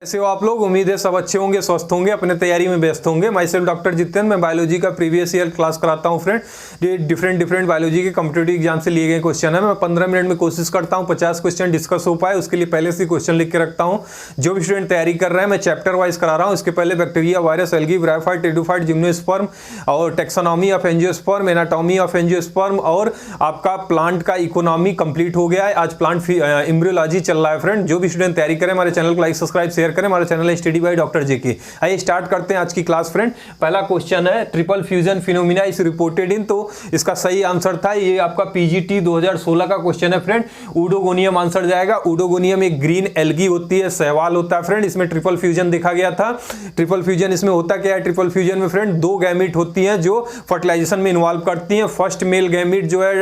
कैसे हो आप लोग। उम्मीद है सब अच्छे होंगे, स्वस्थ होंगे, अपने तैयारी में व्यस्त होंगे। माई सेल्फ डॉक्टर जितेंद्र, मैं बायोलॉजी का प्रीवियस ईयर क्लास कराता हूं फ्रेंड। ये डिफरेंट बायोलॉजी के कॉम्पिटिटिव एग्जाम से लिए गए क्वेश्चन है। मैं 15 मिनट में कोशिश करता हूं 50 क्वेश्चन डिस्कस हो पाए, उसके लिए पहले से क्वेश्चन लिख के रखता हूं। जो भी स्टूडेंट तैयारी कर रहे हैं मैं चैप्टर वाइज करा रहा हूँ। इसके पहले bacteria, virus, algae, bryophyte, pteridophyte, gymnosperm और taxonomy of angiosperm, anatomy of angiosperm और आपका प्लांट का इकोनॉमी कंप्लीट हो गया है। आज प्लांट एम्ब्रियोलॉजी चल रहा है फ्रेंड। जो भी स्टूडेंट तैयारी करें हमारे चैनल को लाइक, सब्सक्राइब, शेयर करें। हमारा चैनल है स्टडी बाय डॉक्टर जेके। आइए स्टार्ट करते हैं आज की क्लास फ्रेंड। पहला क्वेश्चन है triple fusion phenomena is reported in, तो इसका सही आंसर था ये आपका पीजीटी 2016 का क्वेश्चन है फ्रेंड। ऊडोगोनियम आंसर जाएगा। ऊडोगोनियम एक ग्रीन एल्गी होती है, शैवाल होता है फ्रेंड। इसमें ट्रिपल फ्यूजन देखा गया था। ट्रिपल फ्यूजन इसमें होता क्या है, ट्रिपल फ्यूजन में फ्रेंड दो गैमीट होती हैं जो फर्टिलाइजेशन में इन्वॉल्व करती हैं। फर्स्ट मेल गैमीट जो है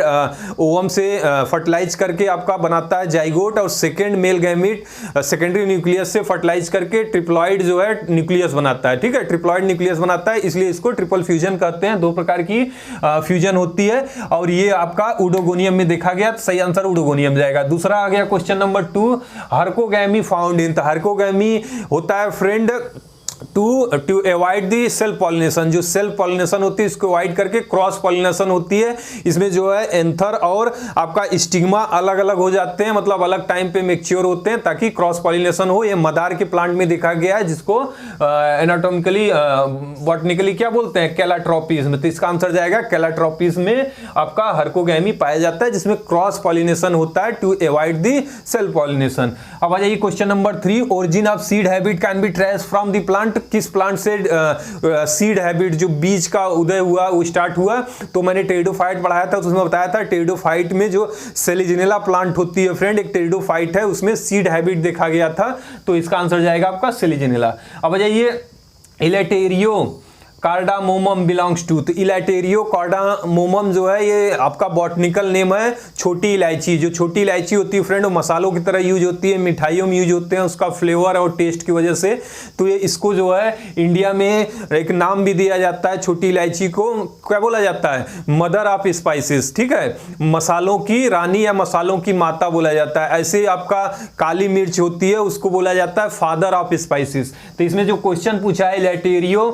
ओवम से फर्टिलाइज करके आपका बनाता है जाइगोट, और second male gamete secondary nucleus से फर्टिलाइज करके ट्रिप्लॉइड जो है न्यूक्लियस बनाता है। ठीक है, ट्रिप्लॉइड न्यूक्लियस बनाता है, इसलिए इसको ट्रिपल फ्यूजन कहते हैं। दो प्रकार की फ्यूजन होती है और ये आपका ऊडोगोनियम में देखा गया। सही आंसर ऊडोगोनियम जाएगा। दूसरा आ गया question number 2, herkogamy found in. Herkogamy होता है friend to avoid the self pollination. जो सेल्फ पॉलिनेशन होती है इसको अवॉइड करके क्रॉस पॉलिनेशन होती है। इसमें जो है एंथर और आपका स्टिग्मा अलग अलग हो जाते हैं, मतलब अलग टाइम पे मैच्योर होते हैं ताकि क्रॉस पॉलिनेशन हो। ये मदार के प्लांट में देखा गया है, जिसको एनाटॉमिकली बॉटनिकली क्या बोलते हैं, कैलाट्रोपिज्म। तो इसका आंसर जाएगा कैलाट्रोपिज्म में आपका हर्कोगैमी पाया जाता है, जिसमें क्रॉस पॉलिनेशन होता है to avoid the self pollination. अब आ जाइए question number 3, origin of seed habit can be traced from the plant. किस प्लांट से सीड हैबिट जो बीज का उदय हुआ वो स्टार्ट हुआ, तो मैंने टेरिडोफाइट पढ़ाया था, तो उसमें बताया था टेरिडोफाइट में जो सेलिजिनेला प्लांट होती है फ्रेंड, एक टेरिडोफाइट है, उसमें सीड हैबिट देखा गया था। तो इसका आंसर जाएगा आपका सेलिजिनेला। अब जाइए इलेटेरियो कार्डामोमम बिलोंग्स टू। तो इलेटेरियो कार्डामोमम जो है ये आपका बॉटनिकल नेम है छोटी इलायची। जो छोटी इलायची होती है फ्रेंड वो मसालों की तरह यूज होती है, मिठाइयों में यूज होते हैं उसका फ्लेवर और टेस्ट की वजह से। तो ये इसको जो है इंडिया में एक नाम भी दिया जाता है, छोटी इलायची को क्या बोला जाता है, मदर ऑफ स्पाइसेस। ठीक है, मसालों की रानी या मसालों की माता बोला जाता है। ऐसे आपका काली मिर्च होती है उसको बोला जाता है फादर ऑफ स्पाइसेस। तो इसमें जो क्वेश्चन पूछा है इलेटेरियो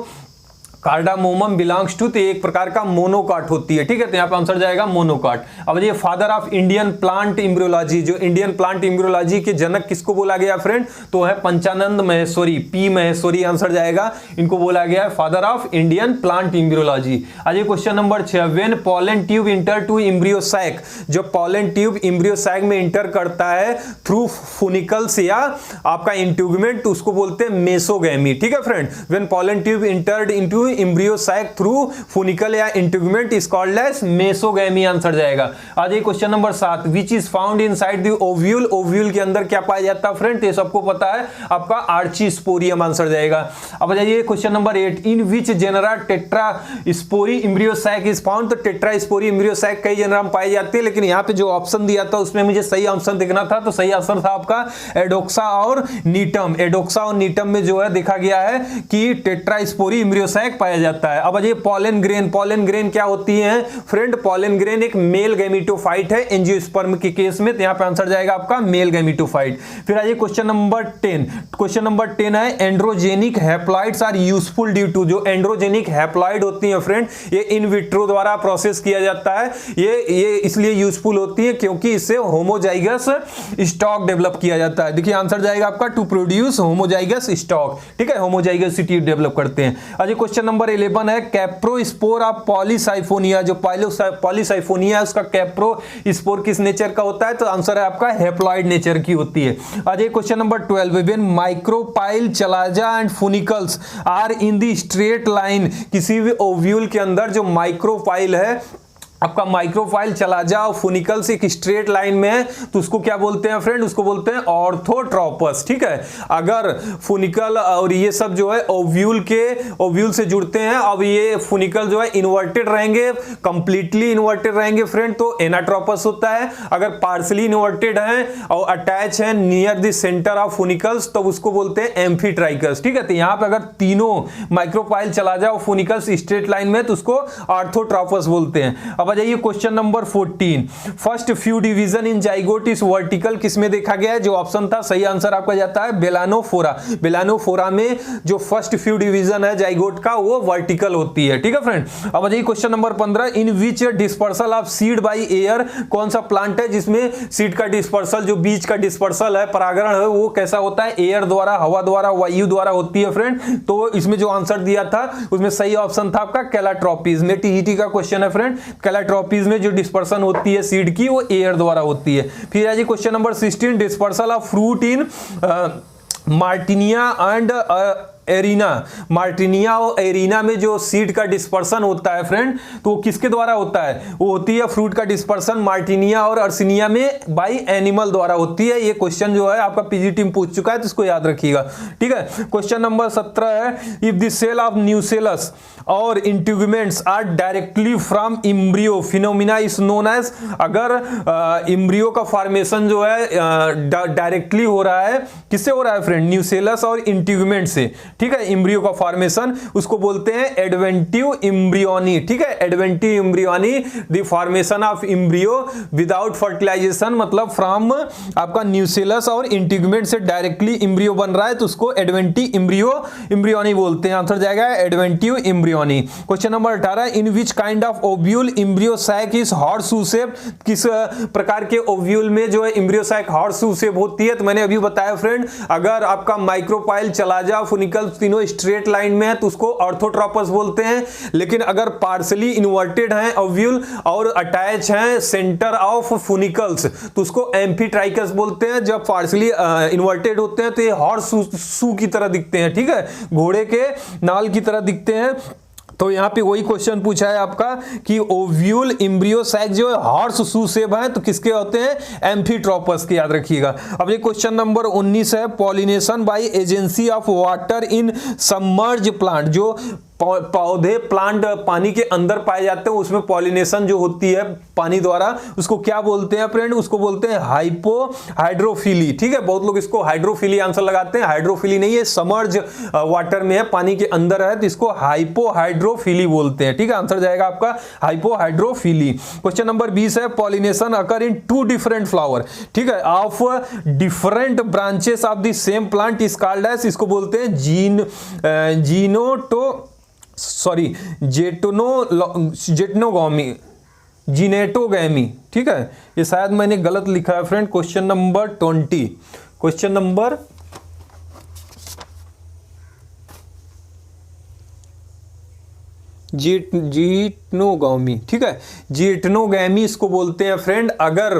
कार्डामोमम बिलोंग्स टू, तो एक प्रकार का मोनोकाट होती है। ठीक है, तो यहाँ पे आंसर जाएगा मोनोकाट। अब ये father of Indian plant embryology, जो इंडियन प्लांट एम्ब्रियोलॉजी के जनक किसको बोला गया फ्रेंड, तो है पंचानंद महेश्वरी, पी महेश्वरी आंसर जाएगा। इनको बोला गया है father of Indian plant embryology. आज ये question number 6, when pollen tube enter to embryo sac. जो पॉलन ट्यूब एम्ब्रियो सैक में इंटर करता है थ्रू फुनिकल्स या आपका इंट्यूगमेंट, उसको बोलते हैं मेसोगैमी। ठीक है friend, when pollen tube entered into embryo sac through funicle या integument is called as mesogamy answer जाएगा। आज ये question number 7, which is found inside the ovule. Ovule के अंदर क्या पाया जाता है फ्रेंड, ये सबको पता है, आपका आर्चीस्पोरियम आंसर जाएगा। अब जाइए question number 8, in which genera tetrasporic embryo sac is found. तो टेट्रास्पोरी एम्ब्रियो सैक कई जेनरा में पाई जाती है, लेकिन यहाँ पे जो ऑप्शन दिया था उसमें मुझे सही ऑप्शन देखना था, तो सही आंसर था आपका एडोक्सा और नीटम। एडोक्सा और नीटम में जो है देखा गया है कि टेट्रास्पोरी एम्ब्रियो सैक पाया जाता है। अब ये पॉलन ग्रेन, पॉलन ग्रेन क्या होती है फ्रेंड, पॉलन ग्रेन एक मेल गैमीटोफाइट है एंजियोस्पर्म के केस में, तो यहां पे आंसर जाएगा आपका मेल गैमीटोफाइट। फिर आइए क्वेश्चन नंबर 10, क्वेश्चन नंबर 10 है androgenic haploids are useful due to. जो एंड्रोजेनिक हैप्लॉइड होती है फ्रेंड ये इन विट्रो द्वारा प्रोसेस किया जाता है। ये इसलिए यूजफुल होती है क्योंकि इससे होमोजाइगस स्टॉक डेवलप किया जाता है। देखिए आंसर जाएगा आपका टू प्रोड्यूस होमोजाइगस स्टॉक। ठीक है, होमोजाइगसिटी डेवलप करते हैं। आज क्वेश्चन नंबर 11 है कैप्रोस्पोर ऑफ पॉलीसाइफोनिया। जो पॉलीसाइफोनिया है उसका कैप्रोस्पोर किस नेचर का होता है, तो आंसर है आपका हैप्लॉइड नेचर की होती है। आज question number 12, when micropyle chalaza and funicles are in the straight line. किसी भी ओव्यूल के अंदर जो माइक्रोपाइल है आपका माइक्रोफाइल चला जाओ फुनिकल से एक स्ट्रेट लाइन में है, तो उसको क्या बोलते हैं फ्रेंड, उसको बोलते हैं ऑर्थोट्रोपस। ठीक है, अगर फुनिकल और ये सब जो है ओव्यूल से जुड़ते हैं, अब ये फुनिकल जो है इन्वर्टेड रहेंगे, कंप्लीटली इन्वर्टेड रहेंगे फ्रेंड, तो एनाट्रोपस होता है। अगर पार्सली इन्वर्टेड है और अटैच है नियर द सेंटर ऑफ फुनिकल्स तो उसको बोलते हैं एम्फीट्राइकस। ठीक है, तो यहां पे अगर तीनों माइक्रोफाइल चला जाओ फुनिकल्स स्ट्रेट लाइन में तो उसको ऑर्थोट्रोपस बोलते हैं। अब अब आ जाइए question number 14, first few division in zygote is vertical, किसमें देखा गया है? जो ऑप्शन था सही आंसर आपका जाता है बेलानोफोरा। बेलानोफोरा में जो फर्स्ट फ्यू डिवीजन है जाइगोट का वो वर्टिकल होती है। ठीक है फ्रेंड। अब आ जाइए question number 15, in which dispersal of seed by air, कौन सा प्लांट है जिसमें सीड का डिस्पर्सल, जो बीज का डिस्पर्सल है, परागण है, वो कैसा होता है? एयर द्वारा, हवा द्वारा, वायु द्वारा होती है फ्रेंड। तो इसमें जो आंसर दिया था उसमें सही ऑप्शन था आपका कैलाट्रोपिस में। टीईटी का क्वेश्चन है फ्रेंड, कैलाट्रोपिस में जो डिस्पर्सन होती है सीड की वो एयर द्वारा होती है। फिर आज question number 16, dispersal of fruit in Martynia and Urena. Martynia और एरिना में जो सीड का डिस्पर्सन होता है फ्रेंड, तो वो किसके द्वारा होता है? वो होती है फ्रूट का डिस्पर्सन मार्टिनिया और अर्सिनिया में बाय एनिमल द्वारा होती है। ये क्वेश्चन जो है आपका पीजी टीम पूछ चुका है, तो इसको याद रखिएगा। ठीक है। क्वेश्चन नंबर 17 है, if the cell of nucellus और integuments are directly from embryo phenomena is known as, अगर इम्ब्रियो का फॉर्मेशन जो है डायरेक्टली हो रहा है, किससे हो रहा है फ्रेंड? न्यूसेलस और इंटीग्यूमेंट से। ठीक है। इम्ब्रियो का फॉर्मेशन उसको बोलते हैं एडवेंटिव इम्ब्रियोनी। ठीक है। Adventive embryony, the formation of embryo without fertilization, मतलब फ्रॉम आपका न्यूसेलस और इंटीग्यूमेंट से डायरेक्टली इम्ब्रियो बन रहा है, तो उसको एडवेंटिव इम्ब्रियोनी बोलते हैं। आंसर जाएगा adventive embryony. Question number 18, in which kind of ovule embryo sac is horseshoe shape, किस प्रकार के ओव्यूल में जो है इम्ब्रियो सैक हॉर्सशू शेप होती है? तो मैंने अभी बताया फ्रेंड, अगर आपका माइक्रोपाइल, चलाजा, फुनिकल तीनों स्ट्रेट लाइन में है तो उसको ऑर्थोट्रोपस बोलते हैं। लेकिन अगर पार्शली इन्वर्टेड हैं ओव्यूल और अटैच हैं सेंटर ऑफ फुनिकल्स, तो उसको एम्फीट्राइकस बोलते हैं। जब पार्शली इन्वर्टेड होते हैं तो ये हॉर्स की तरह दिखते हैं। ठीक है, घोड़े के नाल की तरह दिखते हैं। तो यहाँ पे वही क्वेश्चन पूछा है आपका कि ओव्यूल इम्ब्रियो सैक जो है हॉर्स शू शेप है, तो किसके होते हैं? एम्फीट्रोपस के, याद रखिएगा। अब ये क्वेश्चन नंबर 19 है, pollination by agency of water in submerge plant, जो पौधे प्लांट पानी के अंदर पाए जाते हैं उसमें पॉलिनेशन जो होती है पानी द्वारा, उसको क्या बोलते हैं फ्रेंड? उसको बोलते हैं हाइड्रोफिली। ठीक है, बहुत लोग इसको हाइड्रोफिली आंसर लगाते हैं, हाइड्रोफिली नहीं है, समर्ज वाटर में है, पानी के अंदर है, तो इसको हाइपोहाइड्रोफिली बोलते हैं। ठीक है, आंसर जाएगा आपका हाइपोहाइड्रोफिली। क्वेश्चन नंबर 20 है, pollination occur in 2 different flower, ठीक है, of different branches of the same plant is called as, इसको बोलते हैं जिनेटोगैमी। ठीक है, ये शायद मैंने गलत लिखा है friend. Question number 20, question number geitonogamy. ठीक है, जिटनोगैमी इसको बोलते हैं फ्रेंड। अगर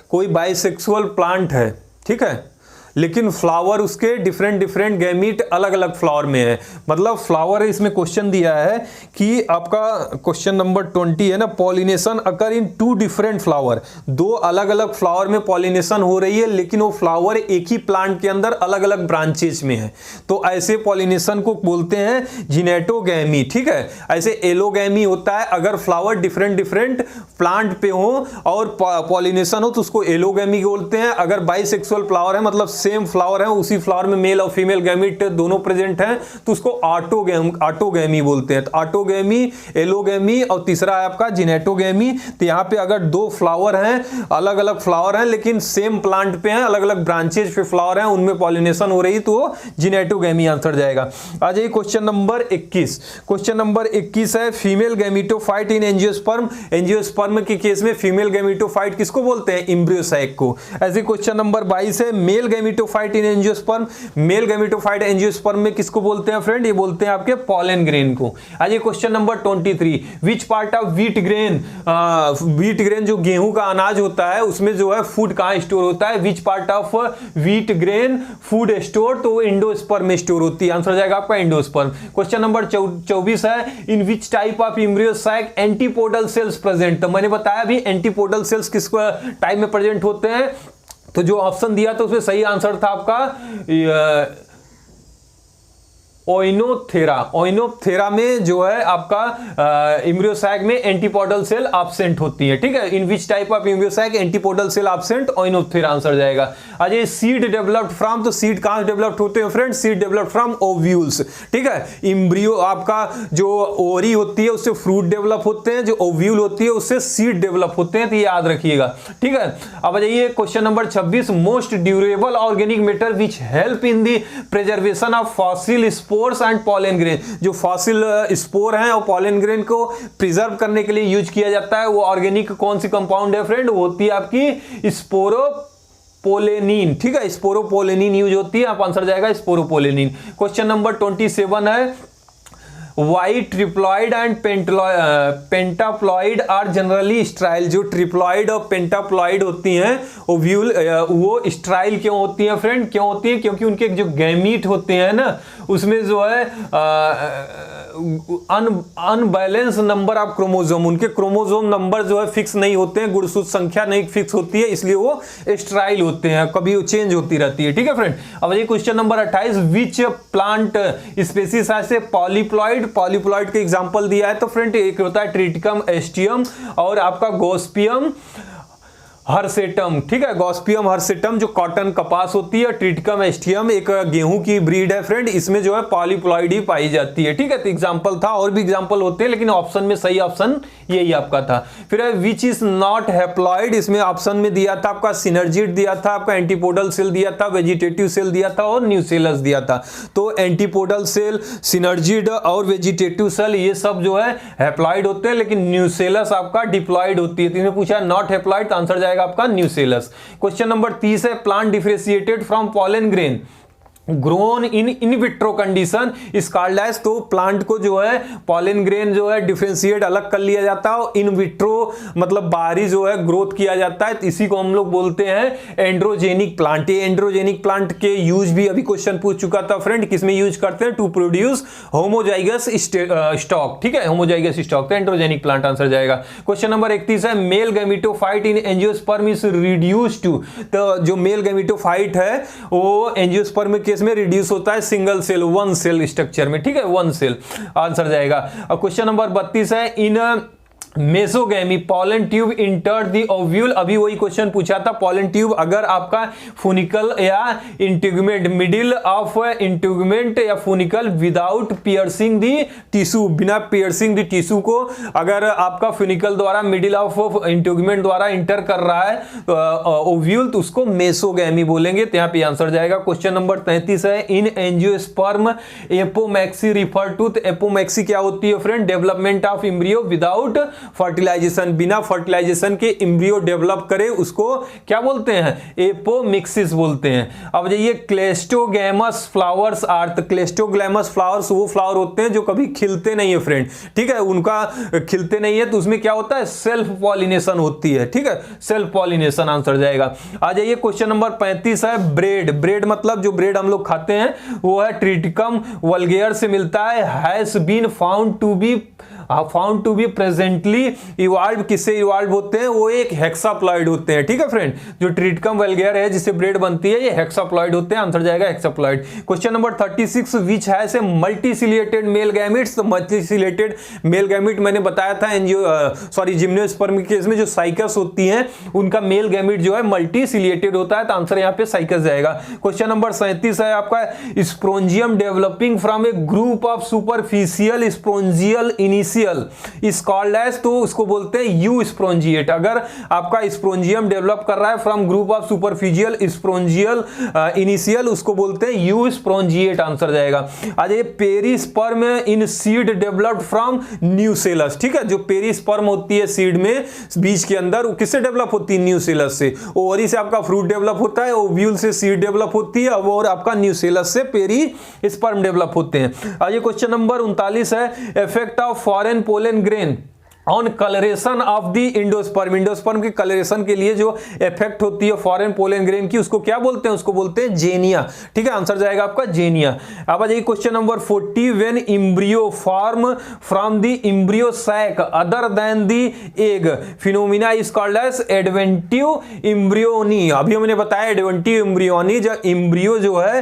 कोई बाइसेक्सुअल प्लांट है, ठीक है, लेकिन फ्लावर उसके डिफरेंट गैमीट अलग अलग फ्लावर में है, मतलब फ्लावर इसमें क्वेश्चन दिया है कि आपका क्वेश्चन नंबर 20 है ना, pollination occur in 2 different flower, 2 अलग अलग फ्लावर में पॉलिनेशन हो रही है, लेकिन वो फ्लावर एक ही प्लांट के अंदर अलग अलग ब्रांचेज में है, तो ऐसे पॉलिनेशन को बोलते हैं जिनेटोगैमी। ठीक है, ऐसे एलोगैमी होता है अगर फ्लावर डिफरेंट प्लांट पे हो और पॉलिनेशन हो तो उसको एलोगैमी बोलते हैं। अगर बाइसेक्सुअल फ्लावर है, मतलब सेम फ्लावर है, उसी फ्लावर में मेल और फीमेल गैमीट दोनों प्रेजेंट हैं, तो उसको ऑटोगैमी बोलते हैं। तो ऑटोगैमी, एलोगैमी और तीसरा है आपका जिनेटोगैमी। तो यहाँ पे अगर 2 फ्लावर हैं, अलग अलग फ्लावर हैं, लेकिन सेम प्लांट पे हैं, अलग अलग ब्रांचेज पे फ्लावर हैं, उनमें पॉलिनेशन हो रही, तो जिनेटोगैमी आंसर जाएगा। आ जाइए क्वेश्चन नंबर 21। क्वेश्चन नंबर 21 है, female gametophyte in angiosperm. Angiosperm के केस में फीमेल गैमीटोफाइट किसको बोलते हैं? एम्ब्रियोसाइक को। ऐसे क्वेश्चन नंबर 22 है, male gametophyte in angiosperm. Male gametophyte angiosperm में किसको बोलते हैं फ्रेंड? ये बोलते हैं आपके पॉलन ग्रेन को। आज ये question number 23, which part of wheat grain, wheat grain जो गेहूं का अनाज होता है उसमें जो है फूड कहां स्टोर होता है? Which part of wheat grain food store, तो एंडोस्पर्म में स्टोर होती है। आंसर जाएगा आपका एंडोस्पर्म। क्वेश्चन नंबर 24 है, in which type of embryo sac antipodal cells present. तो मैंने बताया भी एंटीपोडल सेल्स किस टाइप में प्रेजेंट होते हैं, तो जो ऑप्शन दिया था उसमें सही आंसर था आपका ओइनोप्थेरा में जो है आपका एम्ब्रियो सैक में एंटीपोडल सेल एब्सेंट होती है, ठीक है। In which type of embryo sac antipodal cell absent, Oenothera answer जाएगा। आज ये सीड डेवलप्ड फ्रॉम, तो सीड कहां डेवलप्ड होते हैं friend? Seed developed from ovules, ठीक है। एम्ब्रियो आपका जो ओवरी होती है उससे फ्रूट डेवलप होते हैं, जो ओव्यूल होती है उससे सीड डेवलप होते हैं, तो ये याद रखिएगा, ठीक है। अब जाइए question number 26, most durable organic matter which help in the preservation of fossil spores and pollen grain. जो फॉसिल स्पोर हैं और पॉलन ग्रेन को प्रिजर्व करने के लिए यूज किया जाता है, वो ऑर्गेनिक कौन सी कंपाउंड है फ्रेंड? वो होती है आपकी स्पोरोपोलेनिन, ठीक है। स्पोरोपोलेनिन यूज होती है, आप आंसर जाएगा स्पोरोपोलेनिन। क्वेश्चन नंबर 27 है, why triploid and pentaploid are generally sterile. जो ट्रिप्लॉइड और पेंटाप्लॉइड होती हैं ओव्यूल, वो स्ट्राइल क्यों होती हैं फ्रेंड? क्यों होती हैं? क्योंकि उनके जो गैमीट होते हैं ना, उसमें जो है अनबैलेंस नंबर ऑफ क्रोमोसोम, उनके क्रोमोसोम नंबर जो है फिक्स नहीं होते हैं, गुणसूत्र संख्या नहीं फिक्स होती है, इसलिए वो स्ट्राइल होते हैं, कभी वो चेंज होती रहती है, ठीक है फ्रेंड। अब ये question number 28, which plant species से पॉलीप्लॉइड के एग्जांपल दिया है, तो फ्रेंड एक होता है ट्रिटिकम एस्टियम और आपका गोस्पियम हर्सेटम, ठीक है। गॉस्पियम हर्सेटम जो कॉटन कपास होती है, ट्रिटिकम एस्टियम एक गेहूं की ब्रीड है फ्रेंड, इसमें जो है पॉलीप्लॉइड ही पाई जाती है, ठीक है। तो एग्जांपल था, और भी एग्जांपल होते हैं, लेकिन ऑप्शन में सही ऑप्शन यही आपका था। फिर है विच इज नॉट हैप्लॉइड, इसमें ऑप्शन में दिया था आपका सिनर्जिड दिया था, आपका एंटीपोडल सेल दिया था, वेजिटेटिव सेल दिया था और न्यूसेलस दिया था। तो एंटीपोडल सेल, सिनर्जिड और वेजिटेटिव सेल ये सब जो है हैप्लॉइड होते हैं, लेकिन न्यूसेलस आपका डिप्लॉइड होती है। तो इन्हें पूछा नॉट हैप्लॉइड, तो आंसर जाएगा आपका न्यूसेलस। क्वेश्चन नंबर 30 है, plant differentiated from pollen grain grown in vitro condition is called as. तो प्लांट को जो है पॉलन ग्रेन जो है डिफरेंशिएट अलग कर लिया जाता है, इन विट्रो मतलब बाहरी जो है ग्रोथ किया जाता है, तो इसी को हम लोग बोलते हैं एंड्रोजेनिक प्लांट। ये एंड्रोजेनिक प्लांट के यूज भी अभी क्वेश्चन पूछ चुका था फ्रेंड, किसमें यूज करते हैं? टू प्रोड्यूस होमोजाइगस स्टॉक, ठीक है, होमोजाइगस स्टॉक, तो एंड्रोजेनिक प्लांट आंसर जाएगा। क्वेश्चन नंबर 31 है, male gametophyte in angiosperm is reduced to. तो जो मेल गैमेटोफाइट है वो एंजियोस्पर्म के में रिड्यूस होता है single cell, one cell structure में, ठीक है, वन सेल आंसर जाएगा। अब क्वेश्चन नंबर 32 है, in mesogamy pollen tube enter the ovule. अभी वही क्वेश्चन पूछा था, पॉलन ट्यूब अगर आपका फुनिकल या इंटीग्यूमेंट, मिडिल ऑफ इंटीग्यूमेंट या फुनिकल विदाउट पियर्सिंग द टिश्यू, बिना पियर्सिंग द टिश्यू को अगर आपका फुनिकल द्वारा मिडिल ऑफ इंटीग्यूमेंट द्वारा इंटर कर रहा है ओव्यूल, तो उसको मेसोगैमी बोलेंगे, तो यहाँ पे आंसर जाएगा। क्वेश्चन नंबर 33 है, in angiosperm apomixis refer to. तो एपोमैक्सी क्या होती है friend? Development of embryo without fertilization, बिना फर्टिलाइजेशन के एम्ब्रियो डेवलप करे उसको क्या बोलते हैं? एपोमिक्सिस बोलते हैं। अब ये क्लेस्टोगैमस फ्लावर्स आर, तो क्लेस्टोग्लैमस फ्लावर्स वो फ्लावर होते हैं जो कभी खिलते नहीं है फ्रेंड, ठीक है, उनका खिलते नहीं है, तो उसमें क्या होता है? सेल्फ पॉलिनेशन होती है, ठीक है, सेल्फ पॉलिनेशन आंसर जाएगा। आ जाइए क्वेश्चन नंबर 35 है, ब्रेड। ब्रेड मतलब जो ब्रेड हम लोग खाते हैं वो है ट्रिटिकम वल्गेयर से मिलता है, has been found to be presently evolve. किससे इवॉल्व होते हैं? वो एक हेक्साप्लॉइड होते हैं, ठीक है फ्रेंड। जो ट्रिटिकम वल्गेयर है जिससे ब्रेड बनती है, ये हेक्साप्लॉइड होते हैं, आंसर जाएगा hexaploid. Question number 36, which has a multiciliated male gametes. तो मल्टीसिलिएटेड मेल गैमेट मैंने बताया था जिम्नोस्पर्म के केस में जो साइकस होती हैं उनका मेल गैमेट जो है मल्टीसिलिएटेड होता है, तो आंसर यहाँ पे साइकस जाएगा। क्वेश्चन नंबर 37 है आपका, sporangium developing from a group of superficial sporangial initial is called as. तो उसको बोलते हैं यू स्पोंजिएट। अगर आपका स्पोंजियम डेवलप कर रहा है from group of superficial sporangial initial, उसको बोलते हैं यू स्पोंजिएट, आंसर जाएगा। आज ये perisperm in seed developed from nucellus, ठीक है, जो पेरिस्पर्म होती है सीड में बीज के अंदर, वो किससे डेवलप होती है? न्यूसेलस से। ओवरी से आपका फ्रूट डेवलप होता है, ओव्यूल से सीड डेवलप होती है, और आपका न्यूसेलस से पेरिस्पर्म डेवलप होते हैं। आज ये क्वेश्चन नंबर 39 है, effect of foreign pollen grain on colouration of the endosperm, endosperm के कलरेशन के लिए जो इफेक्ट होती है फॉरेन पोलन ग्रेन की, उसको क्या बोलते हैं? उसको बोलते हैं जेनिया। ठीक है, आंसर जाएगा आपका जेनिया। अब आ जाइए question number 40, when embryo form from the embryo sac other than the egg phenomena is called as adventive embryony. अभी हमने बताया एडवेंटिव एम्ब्रियोनी, जब एम्ब्रियो जो है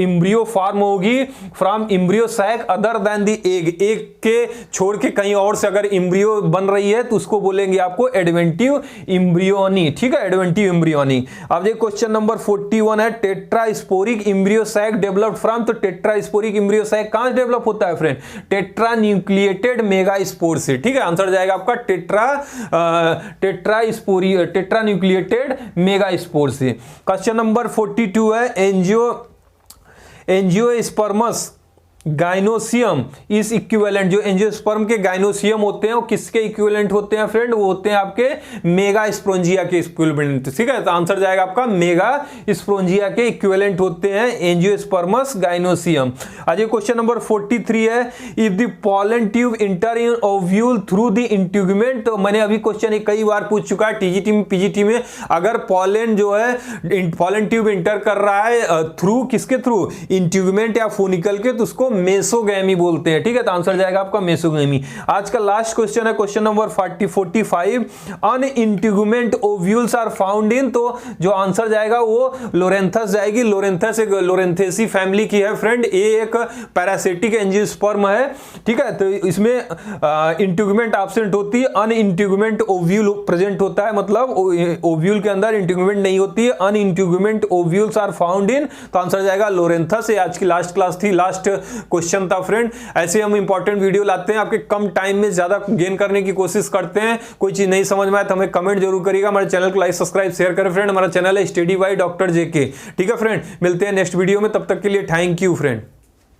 एम्ब्रियो फॉर्म होगी from embryo sac other than the egg, egg के छोड़ के कहीं और से अगर एम्ब्रियो बन रही है तो उसको बोलेंगे आपको एडवेंटिव एम्ब्रियोनी। ठीक है, एडवेंटिव एम्ब्रियोनी। अब ये क्वेश्चन नंबर 41 है, tetrasporic embryo sac developed from, तो टेट्रास्पोरिक एम्ब्रियो सैक कहां से डेवलप होता है फ्रेंड? टेट्रा न्यूक्लिएटेड मेगास्पोर से। ठीक है, आंसर जाएगा आपका टेट्रा न्यूक्लिएटेड मेगास्पोर से। क्वेश्चन नंबर 42 है, एंजियोस्पर्मस गाइनोसियम इज इक्विवेलेंट, जो एंजियोस्पर्म के गाइनोसियम होते हैं वो किसके इक्विवेलेंट होते हैं फ्रेंड? वो होते हैं आपके मेगास्पोरेंजिया के इक्विवेलेंट। ठीक है, तो आंसर जाएगा आपका मेगास्पोरेंजिया के इक्विवेलेंट होते हैं एंजियोस्पर्मस गाइनोसियम। आज ये क्वेश्चन नंबर 43 है, if the pollen tube enter in ovule through the integument, तो मैंने अभी क्वेश्चन कई बार पूछ चुका है टीजीटी में पीजीटी में, अगर पॉलन जो है पॉलन ट्यूब इंटर कर रहा है थ्रू किसके थ्रू? इंट्यूगमेंट या फोनिकल के, तो उसको मेसोगैमी बोलते हैं। ठीक है, तो आंसर जाएगा आपका मेसोगैमी। आज का लास्ट क्वेश्चन है question number 45, unintegument ovules are found in, तो जो आंसर जाएगा वो लोरेंथस जाएगी। लोरेंथस एक लोरेंथेसी फैमिली की है फ्रेंड, ये एक पैरासिटिक एंजियोस्पर्म है। ठीक है, तो इसमें इंट्यूगमेंट एब्सेंट होती है, अनइंट्यूगमेंट ओव्यूल प्रेजेंट होता है, मतलब ओव्यूल के अंदर इंट्यूगमेंट नहीं होती है, अनइंट्यूगमेंट ओव्यूल्स आर फाउंड इन, तो आंसर जाएगा लोरेंथस। ये आज की लास्ट क्लास थी, लास्ट क्वेश्चन था फ्रेंड। ऐसे हम इंपॉर्टेंट वीडियो लाते हैं, आपके कम टाइम में ज्यादा गेन करने की कोशिश करते हैं। कोई चीज नहीं समझ में आए तो हमें कमेंट जरूर करिएगा। हमारे चैनल को लाइक सब्सक्राइब शेयर करें फ्रेंड। हमारा चैनल है स्टडी बाय डॉक्टर जेके। ठीक है फ्रेंड, मिलते हैं नेक्स्ट वीडियो में, तब तक के लिए थैंक यू फ्रेंड।